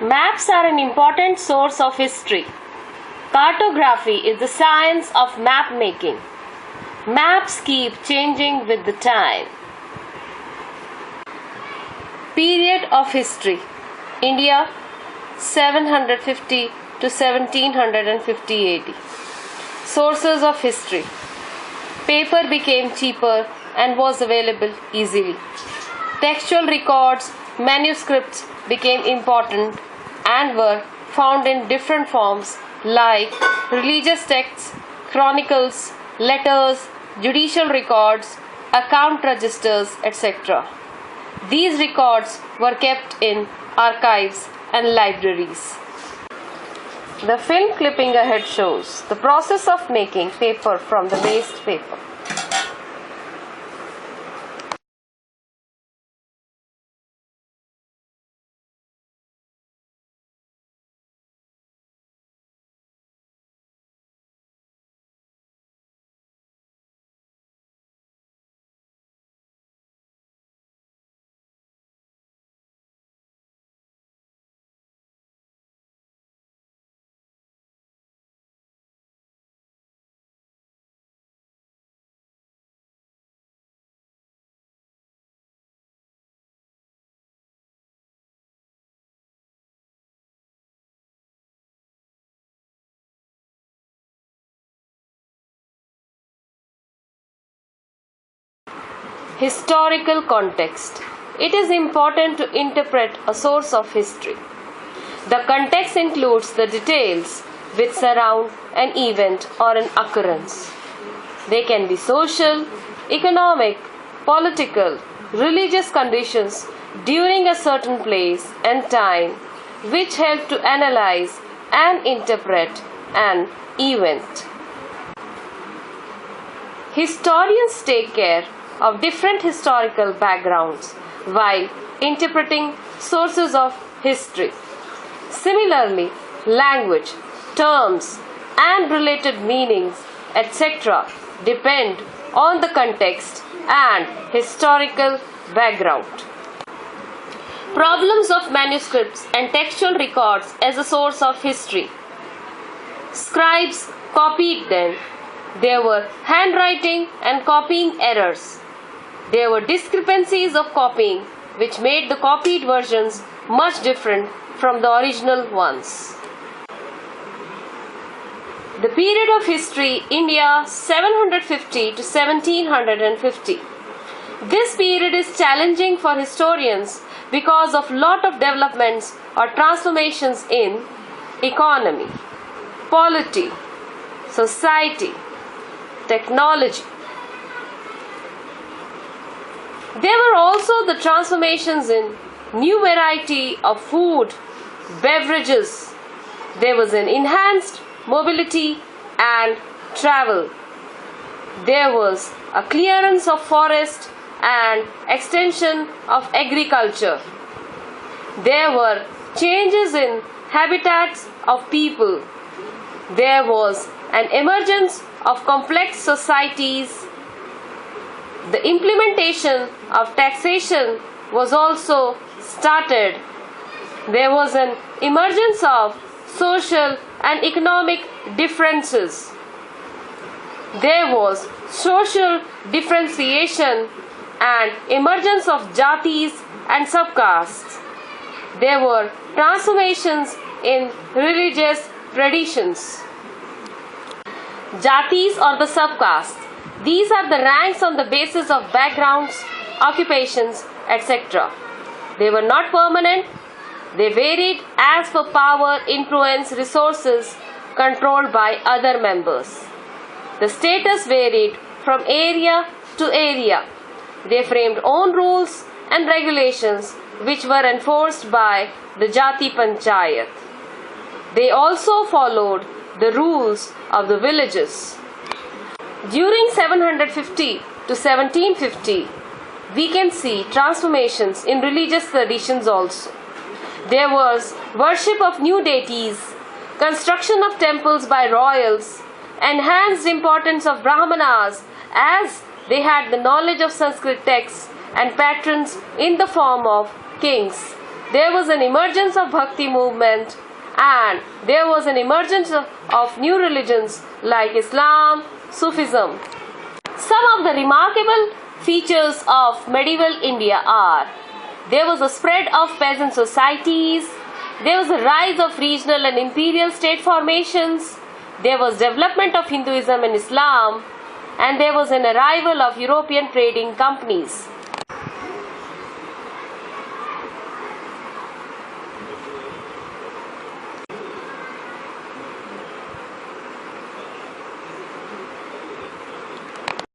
Maps are an important source of history. Cartography is the science of map making. Maps keep changing with the time. Period of history: India 750 to 1750 AD. Sources of history: paper became cheaper and was available easily. Textual records, manuscripts became important and were found in different forms like religious texts, chronicles, letters, judicial records, account registers, etc. These records were kept in archives and libraries. The film clipping ahead shows the process of making paper from the waste paper. Historical context. It is important to interpret a source of history. The context includes the details which surround an event or an occurrence. They can be social, economic, political, religious conditions during a certain place and time which help to analyze and interpret an event. Historians take care of different historical backgrounds while interpreting sources of history. Similarly, language, terms, and related meanings, etc., depend on the context and historical background. Problems of manuscripts and textual records as a source of history. Scribes copied them. There were handwriting and copying errors. There were discrepancies of copying which made the copied versions much different from the original ones. The period of history: India 750 to 1750. This period is challenging for historians because of lot of developments or transformations in economy, polity, society, technology. There were also the transformations in new variety of food, beverages. There was an enhanced mobility and travel. There was a clearance of forest and extension of agriculture. There were changes in habitats of people. There was an emergence of complex societies. The implementation of taxation was also started. There was an emergence of social and economic differences. There was social differentiation and emergence of jatis and subcastes. There were transformations in religious traditions. Jatis or the subcastes. These are the ranks on the basis of backgrounds, occupations, etc. They were not permanent. They varied as per power, influence, resources controlled by other members. The status varied from area to area. They framed own rules and regulations which were enforced by the Jati Panchayat. They also followed the rules of the villages. During 750 to 1750, we can see transformations in religious traditions also. There was worship of new deities, construction of temples by royals, enhanced importance of Brahmanas as they had the knowledge of Sanskrit texts and patrons in the form of kings, there was an emergence of Bhakti movement, and there was an emergence of new religions like Islam, Sufism. Some of the remarkable features of medieval India are: there was a spread of peasant societies, there was a rise of regional and imperial state formations, there was development of Hinduism and Islam, and there was an arrival of European trading companies.